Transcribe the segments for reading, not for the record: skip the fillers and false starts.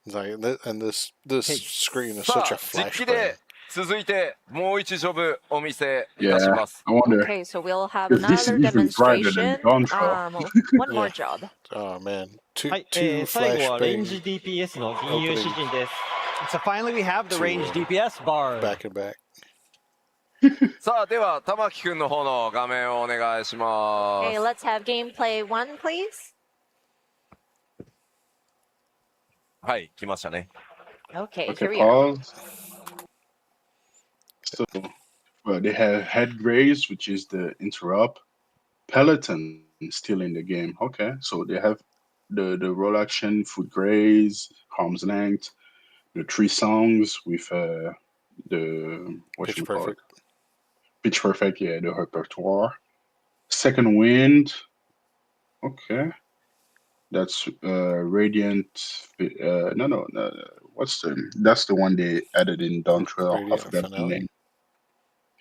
Like, and this screen is さ such a あ、実 flash 機 bang. で続いてもう一ジョブお見せいたし Yeah, ます。 I wonder Okay, so we'll have if this another is even brighter than demonstration. Dawntrail. One more Yeah. job. Oh man, two はい、 two 最後 flash はレンジ bang DPS の銀融詩人です。 So finally we have the range DPS bard. back and back. さあ、では玉木くんの方の画面をお願いしま Okay, す。 let's have gameplay 1, please. はい、来ましたね。 Okay, here Okay, we are. pause. So, well, they have head raise, which is the interrupt. Peloton is still in the game. Okay, so they have the roll action, foot graze, arm's length, the 3 songs with the what Pitch should we call it? perfect. Pitch perfect, yeah, the repertoire. Second wind. Okay. That's radiant. No. That's the one they added in Dawntrail. I Radiant forgot the finale? name.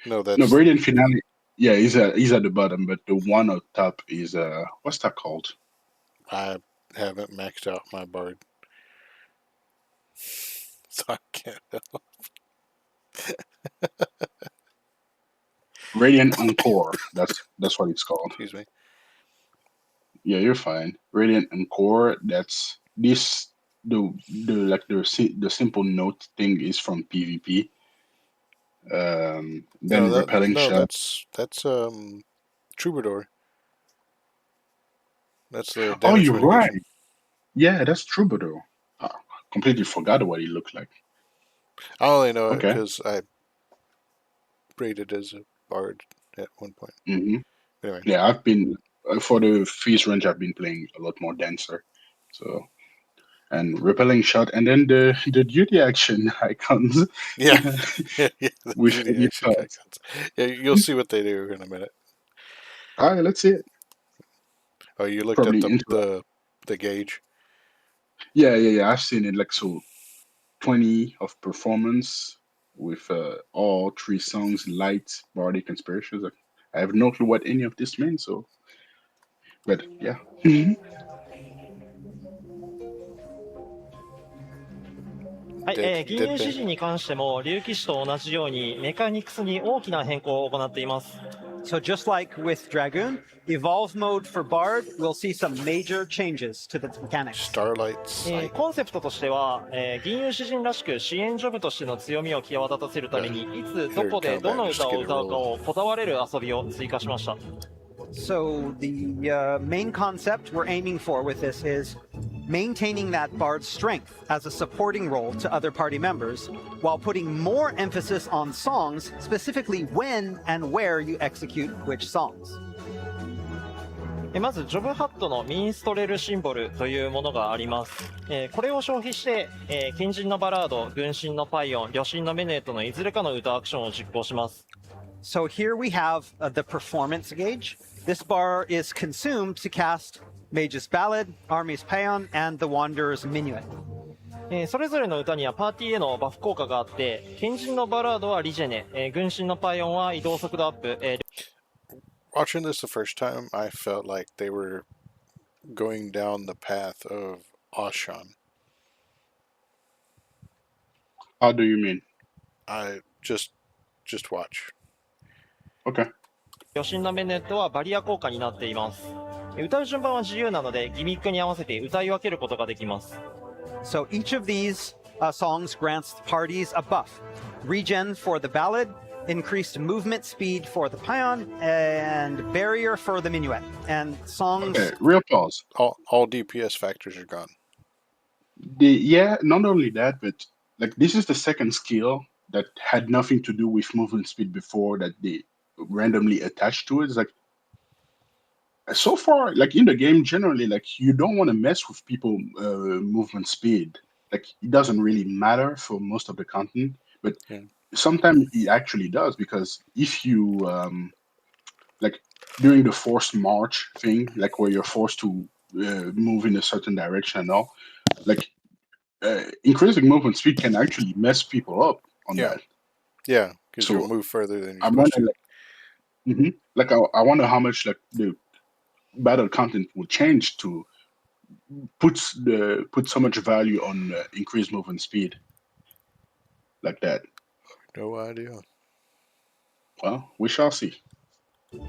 No, that's No, Radiant Finale. Yeah, he's at the bottom, but the one up top is what's that called? I haven't maxed out my bard, so I can't help. Radiant Encore. That's what it's called. Excuse me. Yeah, you're fine. Radiant Encore. That's this the simple note thing is from PvP. Then repelling shot. That's Troubadour. That's the Oh, damage you're mitigation. right. Yeah, that's Troubadour. I completely forgot what he looked like. I only know it Okay. because I rated as a bard at one point. hmm Anyway, Yeah, I've been for the feast range. I've been playing a lot more denser. So and repelling shot, and then the duty action icons. yeah, yeah, the With GD heavy action shots. icons. Yeah, you'll see what they do in a minute. All right, let's see it. Oh, you looked Probably up the gauge. Yeah. I've seen it like so. 20 of performance with all 3 songs, light, bardic, and spirituals. I have no clue what any of this means. So, but yeah. はい、 Dead 銀融詩 bang. 人に関しても竜騎士と同じようにメカニクスに大きな変更を行っています。 So just like with Dragoon, Evolve mode for Bard will see some major changes to the mechanics. Starlight Sight. コンセプトとしては、銀融詩人らしく支援ジョブとしての強みを際立たせるためにいつどこでどの歌を歌うかをこだわれる遊びを追加しました。 So the main concept we're aiming for with this is maintaining that bard's strength as a supporting role to other party members, while putting more emphasis on songs, specifically when and where you execute which songs. まずジョブハットのミンストレルシンボルというものがあります。これを消費して、近人のバラード、軍神のパイオン、旅神のメネートのいずれかの歌アクションを実行します。 So here we have the performance gauge. This bar is consumed to cast Mage's Ballad, Army's Paeon, and the Wanderer's Minuet. それぞれの歌にはパーティーへのバフ効果があって、賢人のバラードはリジェネ、軍神のパイオンは移動速度アップ。Watching this the first time, I felt like they were going down the path of Ashan. How do you mean? I just watch. Okay. 旅神のメネットはバリア効果になっています。歌う順番は自由なのでギミックに合わせて歌い分けることができます。 So each of these songs grants the parties a buff. Regen for the ballad, increased movement speed for the paeon, and barrier for the minuet. And songs... Okay, real pause. All DPS factors are gone. Yeah, not only that, but like this is the second skill that had nothing to do with movement speed before that they randomly attached to it. It's like so far, like in the game generally, like you don't want to mess with people movement speed. Like it doesn't really matter for most of the content, but sometimes it actually does, because if you like during the forced march thing, like where you're forced to move in a certain direction and all, like increasing movement speed can actually mess people up on that. Yeah, because So, you'll move further than you're I'm supposed to. wondering, like I wonder how much like the battle content will change to put so much value on increased movement speed like that. No idea. Well, we shall see.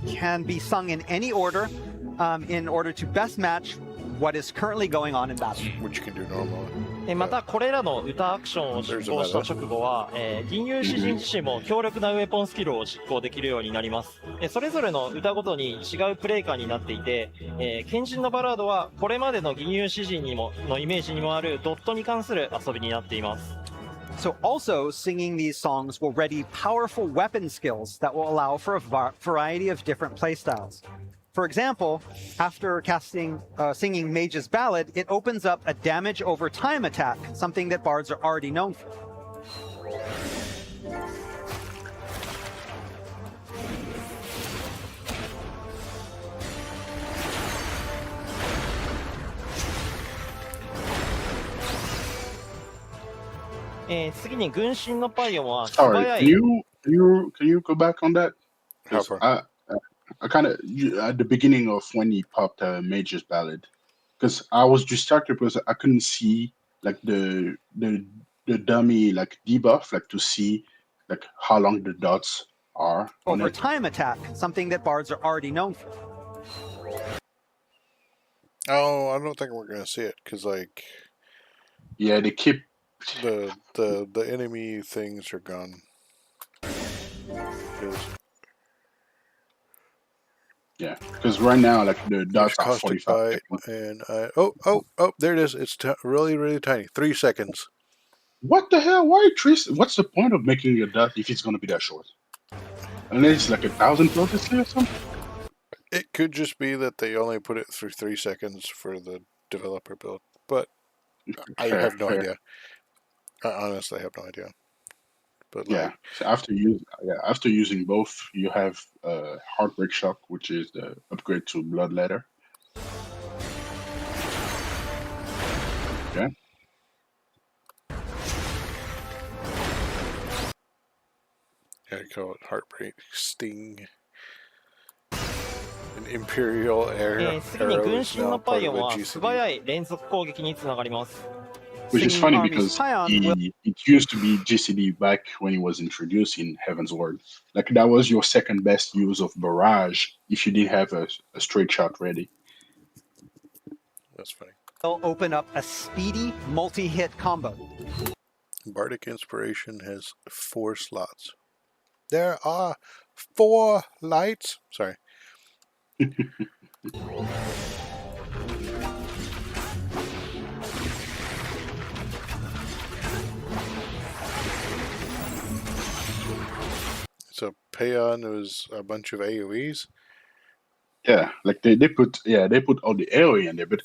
Can be sung in any order in order to best match what is currently going on in battle. Which you can do normally. またこれらの歌アクションを実行した直後は、銀融詩人自身も強力なウェポンスキルを実行できるようになります。それぞれの歌ごとに違うプレイ感になっていて、賢人のバラードはこれまでの銀融詩人にものイメージにもあるドットに関する遊びになっています。So also singing these songs will ready powerful weapon skills that will allow for a variety of different playstyles. For example, after singing Mage's Ballad, it opens up a damage over time attack, something that bards are already known for. Sorry, can you go back on that? How far? I kind of at the beginning of when he popped Mage's Ballad, because I was distracted because I couldn't see like the dummy like debuff, like to see like how long the dots are on Over it. time attack, something that bards are already known for. Oh, I don't think we're gonna see it because like Yeah, they keep the enemy things are gone. 'Cause Yeah, because right now, like the dots are caustic 45 bite, and oh, there it is. It's really, really tiny. 3 seconds. What the hell? Why Tris? What's the point of making a dot if it's gonna be that short? Unless it's like 1,000 potency or something. It could just be that they only put it through 3 seconds for the developer build, but I have no idea. I honestly have no idea. But like, Yeah. So after using both, you have Heartbreak Shock, which is the upgrade to Blood Letter. Yeah. I call it Heartbreak Sting. An Imperial Arrow 次に軍 is 神 now のパ part イ of オン the は素早い連続攻撃につながります。 Which is Singing funny Army's because Pion it used to be GCD back when it was introduced in Heaven's Word. Like that was your second best use of Barrage if you didn't have a straight shot ready. That's funny. Will open up a speedy multi-hit combo. Bardic Inspiration has 4 slots. There are 4 lights. Sorry. So Payon was a bunch of AoEs. Yeah, like they put all the AoE in there, but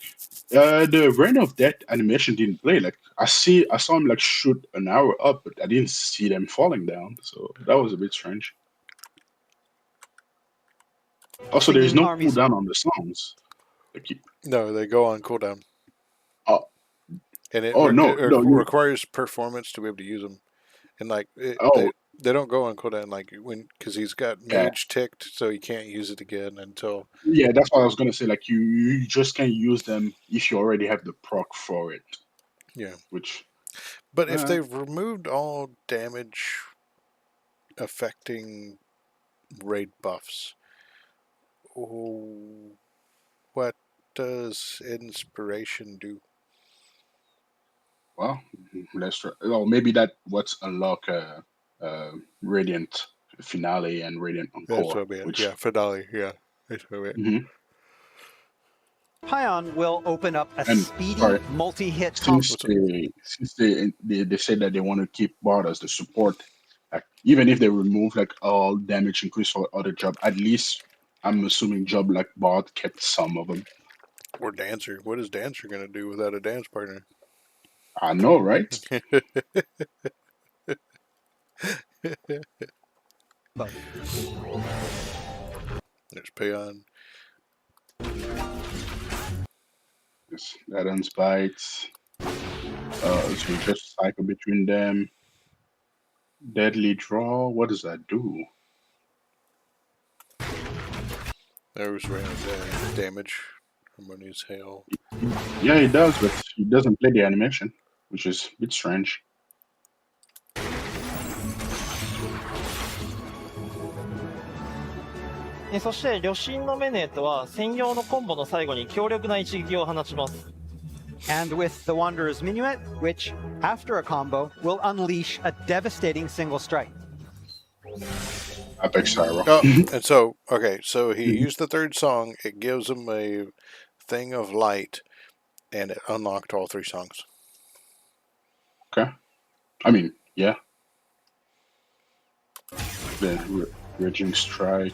the Reign of Death animation didn't play. Like I saw him like shoot an arrow up, but I didn't see them falling down. So that was a bit strange. Also, there is no cooldown on the songs. Like, No, they go on cooldown. Oh. And it requires performance to be able to use them. And like they don't go on cooldown like because he's got mage ticked, so he can't use it again until. Yeah, that's what I was gonna say. Like you just can't use them if you already have the proc for it. Yeah. But if they've removed all damage affecting raid buffs, what does inspiration do? Well, let's try. Oh, maybe that what's unlock Radiant Finale and Radiant Encore. Yeah, Finale. Yeah, that's what I meant. Pion will open up a speedy multi-hit combo. Since they said that they want to keep Bard as the support, like, even if they remove like all damage increase for other job, at least I'm assuming job like Bard kept some of them. Or Dancer. What is Dancer gonna do without a dance partner? I know, right? There's Payon. Yes, that ends bites. So just cycle between them. Deadly Draw. What does that do? There was random damage. Harmonious Hail. Yeah, it does, but it doesn't play the animation, which is a bit strange. そして旅神のメネートは専用のコンボの最後に強力な一撃を放ちます。 And with the Wanderer's Minuet, which, after a combo, will unleash a devastating single strike. FFXIV. Oh, and so, okay, so he used the third song. It gives him a thing of light, and it unlocked all 3 songs. Okay. I mean, yeah. The Raging Strike.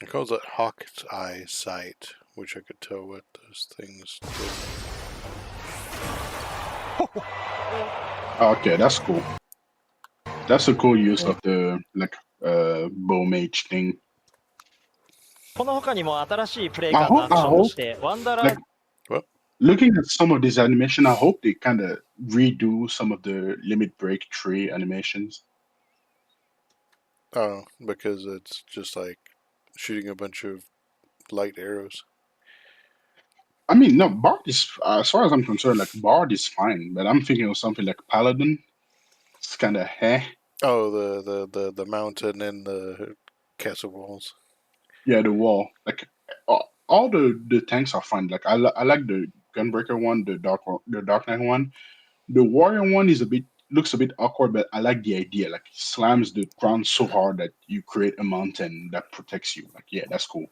It calls it Hawk's Eye Sight, which I could tell what those things did. Okay, that's cool. That's a cool use of the bow mage thing. この他にも新しいプレイ感のアクションとしてワンダラー Looking at some of this animation, I hope they kind of redo some of the Limit Break 3 animations. Oh, because it's just like shooting a bunch of light arrows. I mean, no, Bard is, as far as I'm concerned, like Bard is fine, but I'm thinking of something like Paladin. It's kind of Oh, the mountain and the castle walls. Yeah, the wall. Like all the tanks are fine. Like I like the Gunbreaker one, the Dark Knight one. The Warrior one looks a bit awkward, but I like the idea. Like he slams the ground so hard that you create a mountain that protects you. Like, yeah, that's cool.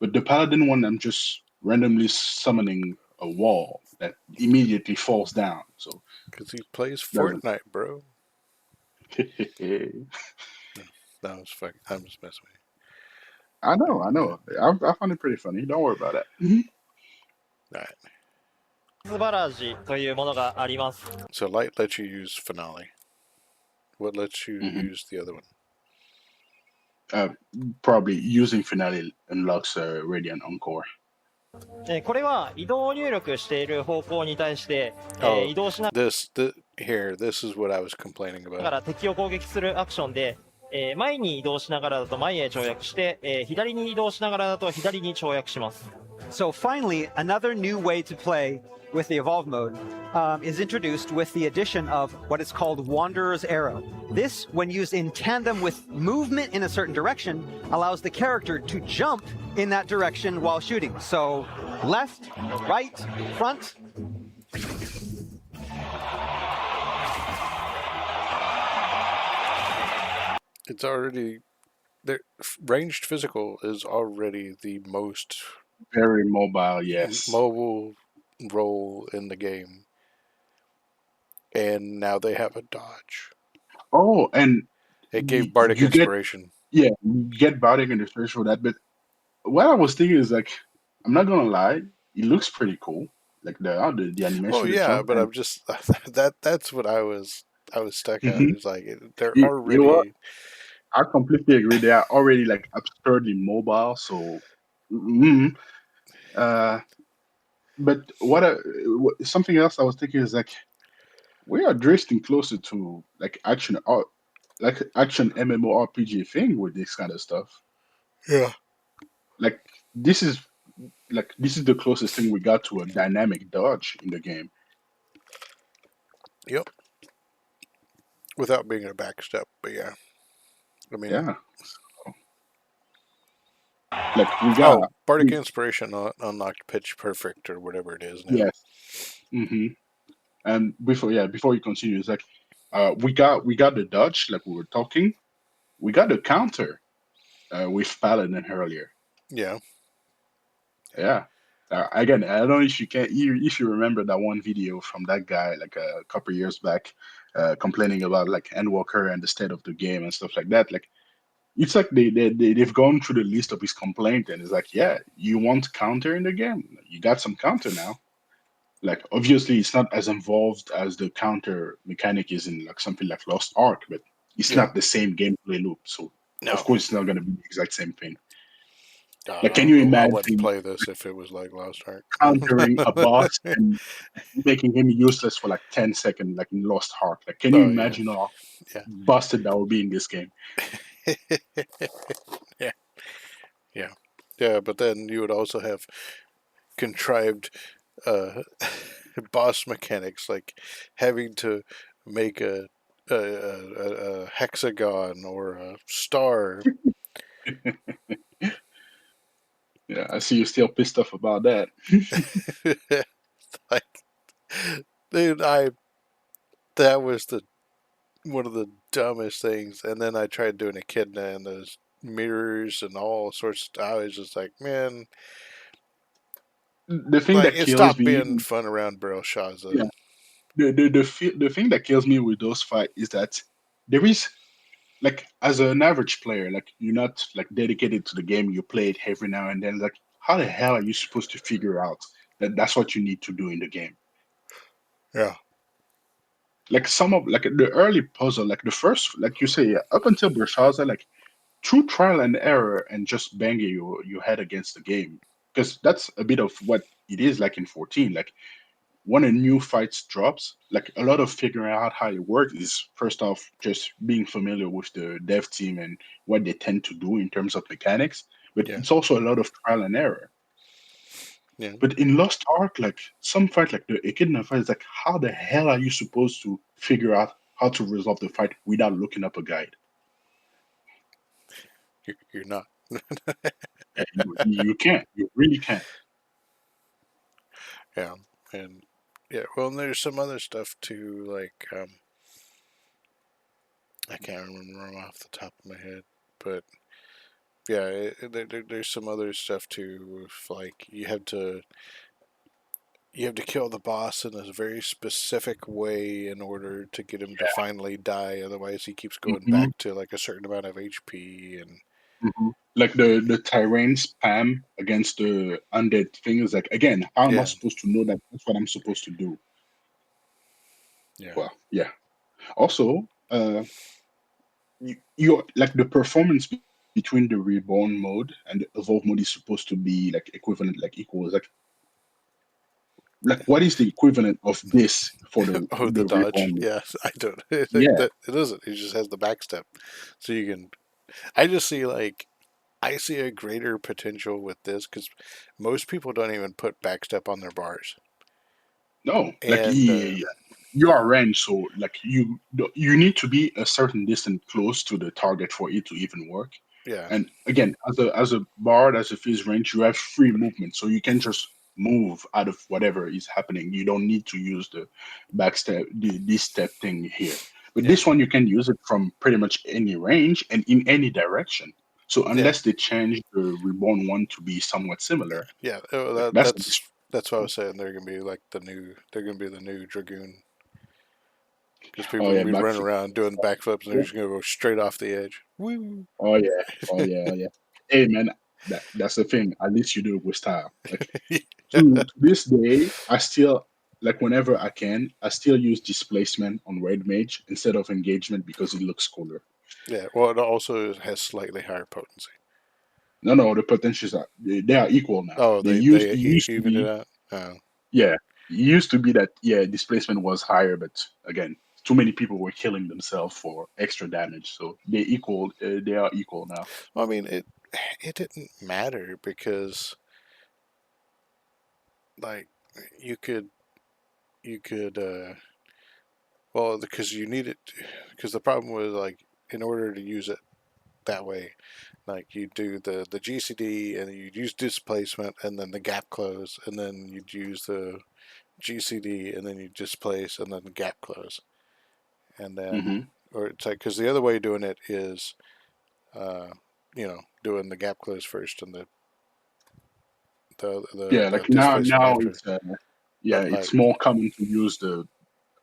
But the Paladin one, I'm just randomly summoning a wall that immediately falls down. So because he plays Fortnite, bro. That was fucking. I'm just messing with you. I know. I find it pretty funny. Don't worry about it. All right. ズバラージというものがあります。 So light lets you use finale. What lets you use the other one? Probably using finale unlocks Radiant Encore. これは移動入力している方向に対して、移動しな This is what I was complaining がら about. 敵を攻撃するアクションで、前に移動しながらだと前へ跳躍して、左に移動しながらだと左に跳躍します。 So finally, another new way to play with the Evolve mode is introduced with the addition of what is called Wanderer's Arrow. This, when used in tandem with movement in a certain direction, allows the character to jump in that direction while shooting. So left, right, front. It's already ranged physical is already the most Very mobile, yes. mobile role in the game, and now they have a dodge. Oh, and It gave Bardic you get- inspiration. yeah, you get Bardic inspiration for that. But what I was thinking is like, I'm not gonna lie, it looks pretty cool. Like the animation. Oh the yeah, jump, but and- I'm just that's what I was stuck at. Mhm. It's like they're You know already. what? I completely agree. They are already like absurdly mobile. So, but something else I was thinking is like, we are drifting closer to like action MMORPG thing with this kind of stuff. Yeah. Like this is the closest thing we got to a dynamic dodge in the game. Yep. Without being a backstep, but yeah. I mean, Yeah. Like we got Bardic Inspiration unlocked Pitch Perfect or whatever it is now. yes. Mm-hmm. And before you continue, it's like we got the dodge, like we were talking. We got the counter with Paladin earlier. Yeah. Yeah. Again, I don't know if you remember that one video from that guy like a couple years back, complaining about like Endwalker and the state of the game and stuff like that. Like it's like they've gone through the list of his complaint and it's like, yeah, you want counter in the game? You got some counter now. Like obviously it's not as involved as the counter mechanic is in like something like Lost Ark, but it's not the same gameplay loop. So No. of course it's not gonna be the exact same thing. God, Like, can you I imagine wouldn't play this if it was like Lost Ark. countering a boss and making him useless for like 10 seconds, like in Lost Ark? Like, can you Oh, yeah. imagine how Yeah. busted that would be in this game? Yeah. Yeah, but then you would also have contrived uh, boss mechanics like having to make a hexagon or a star. Yeah, I see you're still pissed off about that. Like, dude, that was the one of the dumbest things. And then I tried doing echidna and those mirrors and all sorts of. I was just like, man, The thing like that it kills stopped me, being fun around Belshazzar. yeah, the thing that kills me with those fights is that there is like as an average player, like you're not like dedicated to the game, you play it every now and then. Like, how the hell are you supposed to figure out that that's what you need to do in the game? Yeah, Like some of like the early puzzle, like the first, like you say, yeah, up until Belshazzar, like through trial and error and just banging your head against the game, because that's a bit of what it is like in 14. Like when a new fight drops, like a lot of figuring out how it works is first off just being familiar with the dev team and what they tend to do in terms of mechanics, but yeah, it's also a lot of trial and error. yeah. But in Lost Ark, like some fight, like the Echidna fight, is like how the hell are you supposed to figure out how to resolve the fight without looking up a guide? You're not. And you can't. You really can't. Yeah, and yeah. Well, and there's some other stuff too. Like I can't remember them off the top of my head, but yeah, there's some other stuff too. If like you have to kill the boss in a very specific way in order to get him to finally die. Otherwise, he keeps going Mhm, back to like a certain amount of HP. And mhm. Like the terrain spam against the undead thing is like again, how am I yeah, supposed to know that that's what I'm supposed to do? yeah, Well, yeah. Also, you're like the performance between the reborn mode and the evolve mode is supposed to be like equivalent, like equal. Like what is the equivalent of this for oh, the the dodge. reborn mode? Yeah, I don't. Yeah. It isn't. He just has the backstep, so you can. I just see like I see a greater potential with this because most people don't even put backstep on their bars. No, like And you are range, so like you need to be a certain distance close to the target for it to even work. yeah, And again, as a bard, as a phase range, you have free movement, so you can just move out of whatever is happening. You don't need to use the backstep, this step thing here. But yeah, this one, you can use it from pretty much any range and in any direction. So yeah, unless they change the reborn one to be somewhat similar, yeah. Oh, like that's the that's what I was saying. They're gonna be like the new. They're gonna be the new dragoon because people oh are yeah, gonna be running backflip. around doing backflips and they're just gonna go straight off the edge. Woo! Oh yeah, oh yeah, oh yeah. Hey man, that's the thing. At least you do it with style. Like to this day, I still like whenever I can, I still use displacement on red mage instead of engagement because it looks cooler. Yeah. Well, it also has slightly higher potency. No, no, the potentials are they are equal now. Oh, It they used to even it be out. Oh, yeah, it used to be that yeah displacement was higher, but again, too many people were killing themselves for extra damage, so they are equal now. well, I mean it didn't matter because like you could you could well because you need it because the problem was like in order to use it that way like you do the GCD and you'd use displacement and then the gap close and then you'd use the GCD and then you displace and then the gap close and then Hmm. or it's like because the other way of doing it is uh, doing the gap close first and Yeah, like displacement now after. it's yeah, But like it's more common to use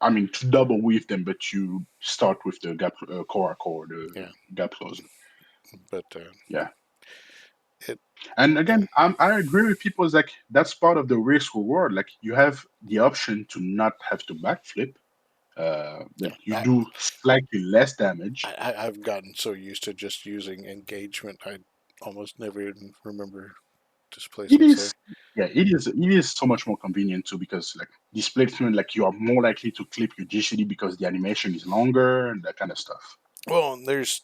I mean, to double weave them, but you start with the gap core, the yeah, gap close. but Yeah, it and yeah again, I agree with people. Is like that's part of the risk reward. Like you have the option to not have to backflip, but yeah. you do slightly less damage. I've gotten so used to just using engagement, I almost never even remember It displacements is, there. yeah, it is so much more convenient too because like displacement, like you are more likely to clip your GCD because the animation is longer and that kind of stuff. Well, there's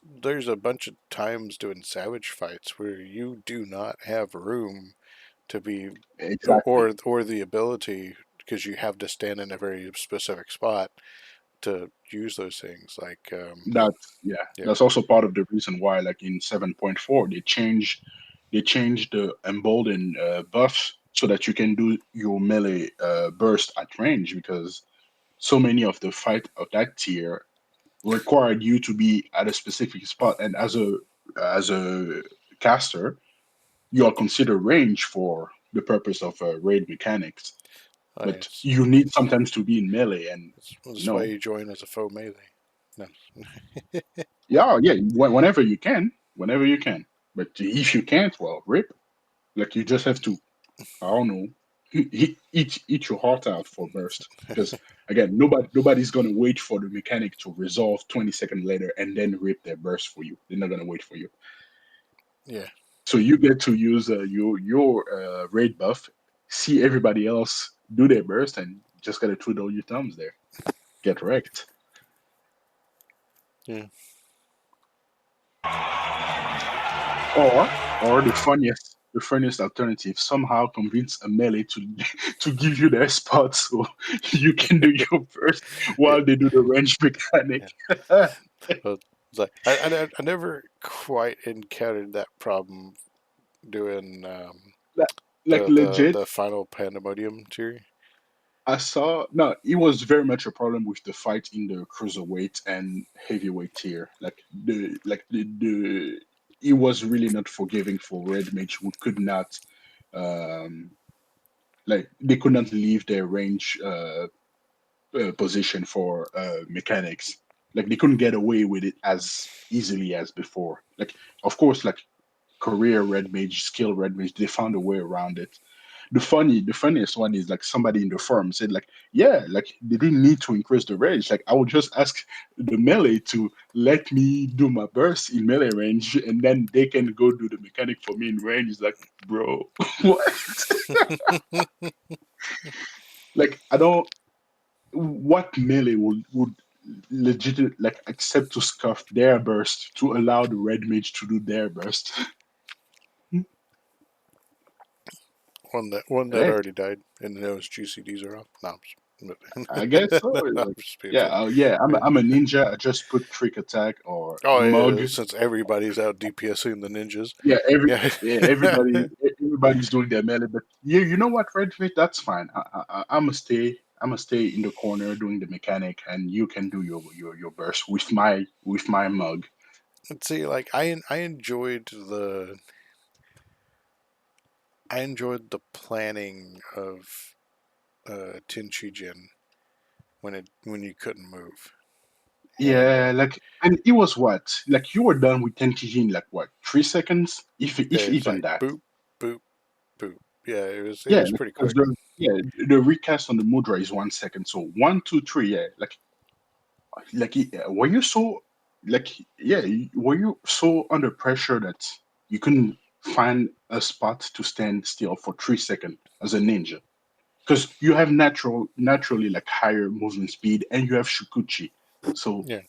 a bunch of times doing savage fights where you do not have room to be Exactly. or the ability because you have to stand in a very specific spot to use those things. Like That's yeah, that's also part of the reason why, like in 7.4, they changed the embolden buffs so that you can do your melee burst at range, because so many of the fight of that tier required you to be at a specific spot, and as a caster, you are considered range for the purpose of raid mechanics. oh, But yes. you need sometimes to be in melee, and you That's why know, you join as a faux melee. No. yeah, whenever you can. But if you can't, well, rip. Like you just have to, I don't know, eat your heart out for burst. Because again, nobody's gonna wait for the mechanic to resolve 20 seconds later and then rip their burst for you. They're not gonna wait for you. Yeah. So you get to use your raid buff, see everybody else do their burst, and just gotta twiddle your thumbs there. Get wrecked. Yeah. Or the funniest alternative, somehow convince a melee to to give you their spot so you can do your burst Yeah. while they do the range mechanic. But it's like I never quite encountered that problem doing like, like legit, the final pandemonium tier. I saw no, it was very much a problem with the fight in the cruiserweight and heavyweight tier. Like the it was really not forgiving for red mage who could not um like they could not leave their range position for mechanics. Like they couldn't get away with it as easily as before. Like of course, like career red mage, skill red mage, they found a way around it. The funniest one is like somebody in the forum said like, yeah, like they didn't need to increase the range. Like I would just ask the melee to let me do my burst in melee range, and then they can go do the mechanic for me in range. It's like, bro, what? Like I don't. What melee would legit like accept to scuff their burst to allow the red mage to do their burst? One that Correct. already died, and those GCDs are off. No, I guess so. no, It's I'm like, just being yeah, funny. yeah. I'm a, Yeah. I'm a ninja. I just put trick attack or Oh mug. yeah, since everybody's out DPSing the ninjas. Yeah, Yeah. everybody's doing their melee. But you know what, Red Fit? That's fine. I'm gonna stay. I'm gonna stay in the corner doing the mechanic, and you can do your burst with my mug. Let's see, like I enjoyed the planning of Tenchijin when you couldn't move, and Yeah, like, and it was what? Like you were done with TNTG in like what, 3 seconds, if it's even like that. boop boop boop. Yeah, it Yeah, was pretty because quick. the recast on the Mudra is 1 second. So 1, 2, 3. Yeah, were you so like yeah? Were you so under pressure that you couldn't find a spot to stand still for 3 seconds as a ninja? Because you have naturally like higher movement speed, and you have Shukuchi, so Yeah.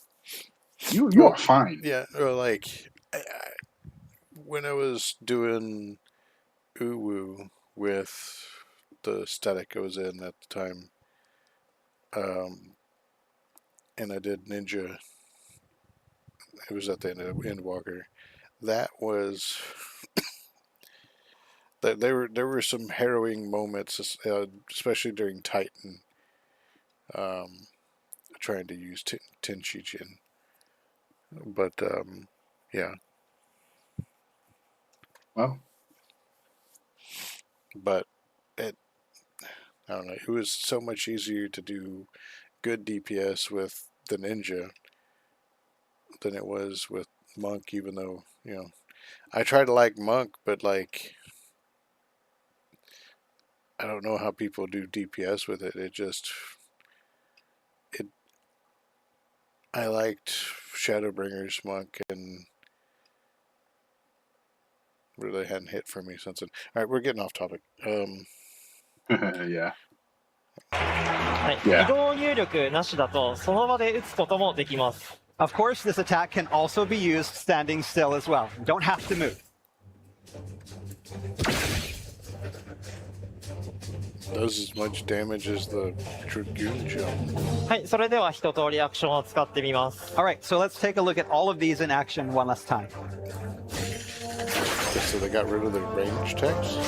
you Well, are fine. yeah. Well, like when I was doing Uwu with the static I was in at the time, um, and I did Ninja. It was at the end of Endwalker. That was that there were some harrowing moments, especially during Titan, um, trying to use Tenchijin. But yeah, Well, but it I don't know. It was so much easier to do good DPS with the ninja than it was with monk. Even though I try to like monk, but like I don't know how people do DPS with it. It I liked Shadowbringer's monk and really hadn't hit for me since then. All right, we're getting off topic. yeah, はい、移 yeah. 動入力なしだとその場で打つこともできます。Of course, this attack can also be used standing still as well. You don't have to move. Does as much damage as the Dragoon jump. はい、それでは一通りアクションを使ってみます。 All right, so let's take a look at all of these in action one last time. So they got rid of the range text?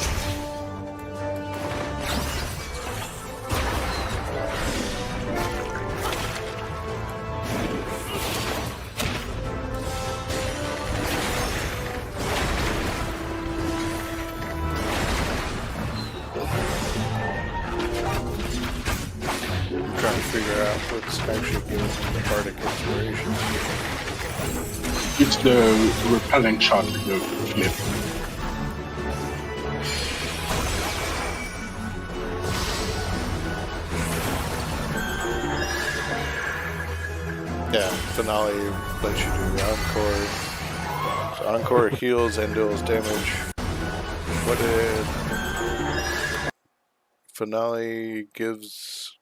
I'm trying to figure out what's actually giving them the bardic inspiration. It's the repelling shot, the flip. Yeah, finale lets you do encore. So encore heals and deals damage. What did finale gives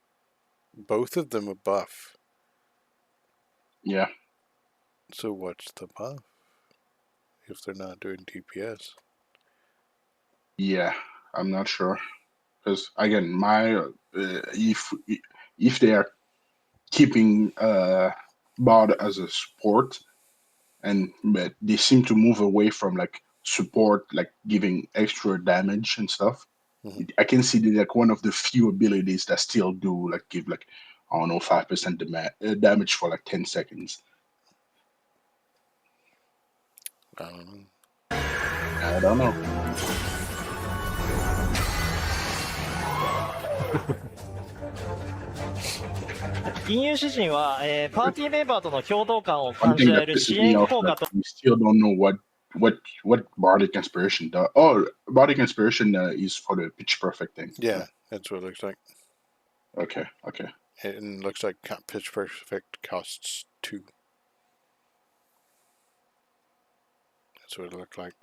both of them a buff? Yeah. So what's the buff if they're not doing DPS? Yeah, I'm not sure. Because again, my if they are keeping Bard as a support, but they seem to move away from like support, like giving extra damage and stuff. Mhm. I can see that like one of the few abilities that still do like give like I don't know 5% damage for like 10 seconds. I don't know. I don't know. 銀融詩人は、パーティーメンバーとの共同感を One 感じ thing ら that れる pisses 支 me 援 off 効果 that と we still don't know what bardic inspiration does. Oh, bardic inspiration is for the pitch perfect thing. Yeah, that's what it looks like. Okay. And it looks like Pitch Perfect costs 2. That's what it looked like.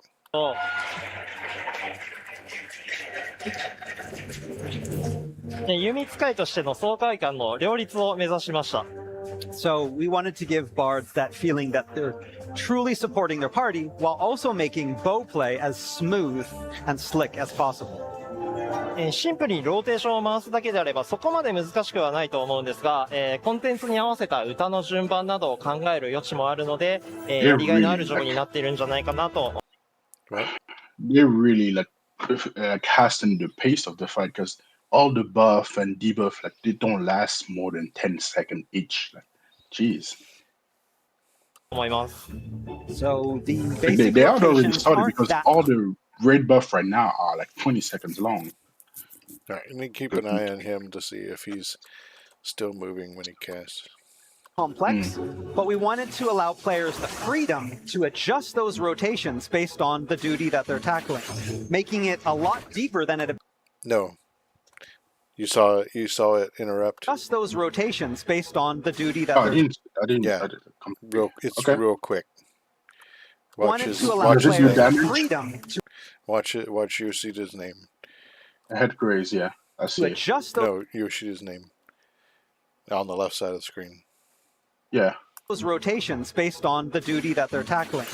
弓使いとしての爽快感の両立を目指しました。 So we wanted to give bards that feeling that they're truly supporting their party while also making bow play as smooth and slick as possible. シンプルにローテーションを回すだけであればそこまで難しくはないと思うんですが、コンテンツに合わせた歌の順番などを考える余地もあるので、やりがいのあるジョブになっているんじゃないかなと。 Right? They're really like hasten the pace of the fight because all the buff and debuff like they don't last more than 10 seconds each. Like, jeez. 思います。 So the Like, basic they are already rotations started aren't because that all the red buff right now are like 20 seconds long. All right, and then keep an eye on him to see if he's still moving when he casts. complex, but we wanted to allow players the freedom to adjust those rotations based on the duty that they're tackling, making it a lot deeper than it No. You saw it interrupt. adjusts those rotations based on the duty that Oh, I they're didn't. Yeah. It's Okay. real quick. Watch wanted his to allow Does it do players the damage? freedom to watch Yoshida's name. Head graze, yeah. I see. adjust those No, Yoshida's name. On the left side of the screen. Yeah. rotations based on the duty that they're tackling,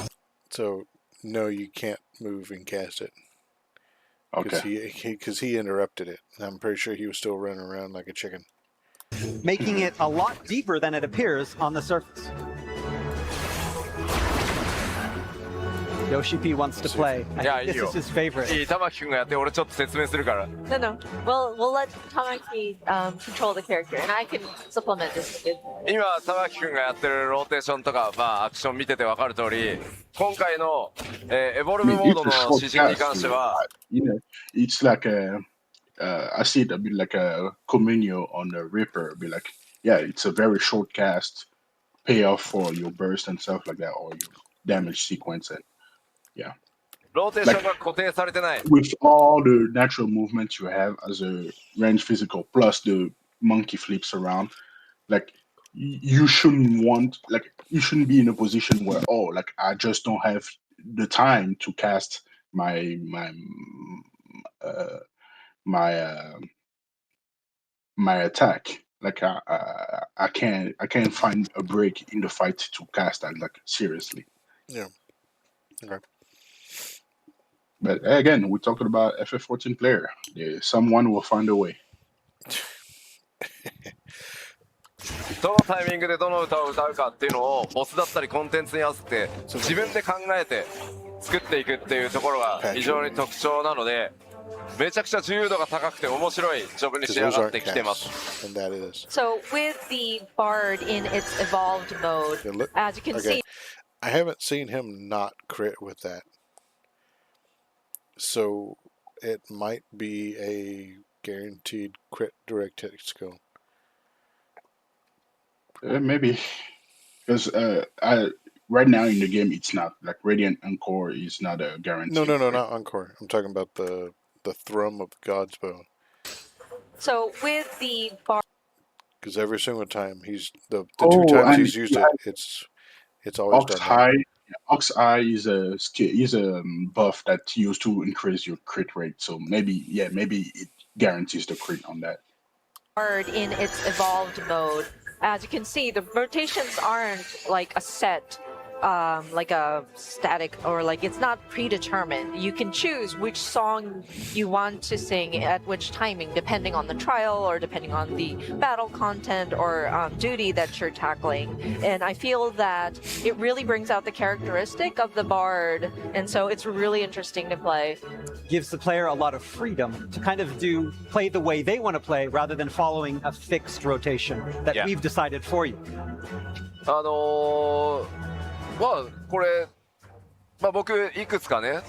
So no, you can't move and cast it. Okay. Because he interrupted it. And I'm pretty sure he was still running around like a chicken. making it a lot deeper than it appears on the surface. Yoshi P wants to play. I Yeah, think this you. is his favorite. いい玉木くんがやって俺ちょっと説明するから No, no. We'll let Tamaki control the character, and I can supplement this. 今玉木くんがやってるローテーションとか、まあ、アクション見てて分かる通り今回の、エボル I ブ mean, モード it's の a short 指針に cast, 関しては you know, it's like I see it a bit like a Communio on the Reaper. Be like, yeah, it's a very short cast, payoff for your burst and stuff like that, or your damage sequence. And ローテーションが固定されてない with all the natural movements you have as a range physical, plus the monkey flips around, like you shouldn't be in a position where I just don't have the time to cast my attack. Like I can't find a break in the fight to cast that like seriously. Yeah. Okay. But again, we're talking about FF14 player. Someone will find a way. どのタイミングでどの歌を歌うかっていうのをボスだったりコンテンツに合わせて自分で考えて作っていくっていうところが非常に特徴なので、めちゃくちゃ自由度が高くて面白いジョブに仕上がってきてます。 And that is. So with the bard in its evolved mode, Yeah, look- as you can okay. see, I haven't seen him not crit with that. So it might be a guaranteed crit direct hit skill. Maybe because right now in the game it's not like Radiant Encore is not a guarantee. No, not Encore. I'm talking about the Thrum of God's Bow. so with the bard, Because every single time the two times he's used it, it's always Ox done that. High. Ox Eye is a skill, is a buff that used to increase your crit rate. So maybe it guarantees the crit on that. bard in its evolved mode, as you can see, the rotations aren't like a set, like a static, or like it's not predetermined. You can choose which song you want to sing at which timing, depending on the trial or depending on the battle content or duty that you're tackling. And I feel that it really brings out the characteristic of the bard, and so it's really interesting to play. Gives the player a lot of freedom to kind of play the way they want to play rather than following a fixed rotation that Yeah. we've decided for you. まあこれ、僕いくつかね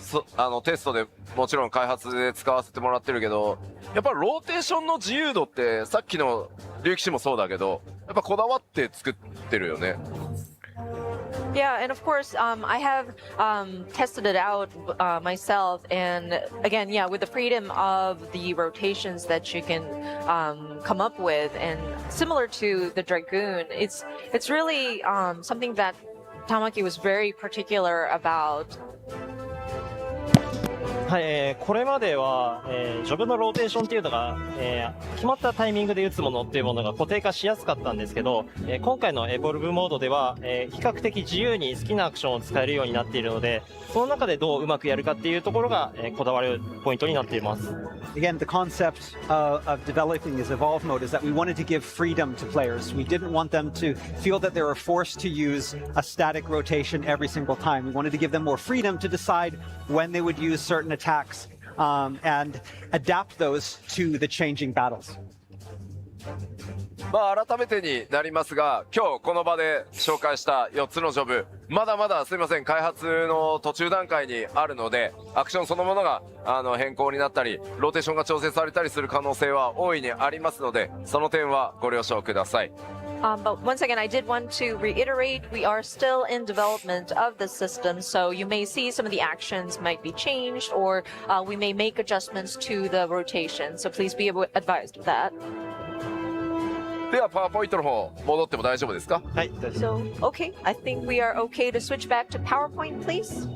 テストでもちろん開発で使わせてもらってるけど、やっぱローテーションの自由度ってさっきの竜騎士もそうだけど、やっぱこだわって作ってるよね。Yeah, and of course, I have tested it out myself, and again, yeah, with the freedom of the rotations that you can come up with, and similar to the Dragoon, it's really something that Tamaki was very particular about. はい、これまでは、ジョブのローテーションっていうのが、決まったタイミングで打つものっていうものが固定化しやすかったんですけど、今回のエボルブモードでは、比較的自由に好きなアクションを使えるようになっているので、その中でどううまくやるかっていうところが、こだわるポイントになっています。Again, the concept of developing this evolve mode is that we wanted to give freedom to players. We didn't want them to feel that they were forced to use a static rotation every single time. We wanted to give them more freedom to decide when they would use certain attacks and adapt those to the changing battles. 改めてになりますが、今日この場で紹介した4つのジョブ、まだまだすいません、開発の途中段階にあるので、アクションそのものが変更になったり、ローテーションが調整されたりする可能性は大いにありますので、その点はご了承ください。But once again, I did want to reiterate, we are still in development of the system, so you may see some of the actions might be changed, or we may make adjustments to the rotation, so please be advised of that. ではパワーポイントの方戻っても大丈夫ですか？はい、大丈夫です。 So, okay, I think we are okay to switch back to PowerPoint, please.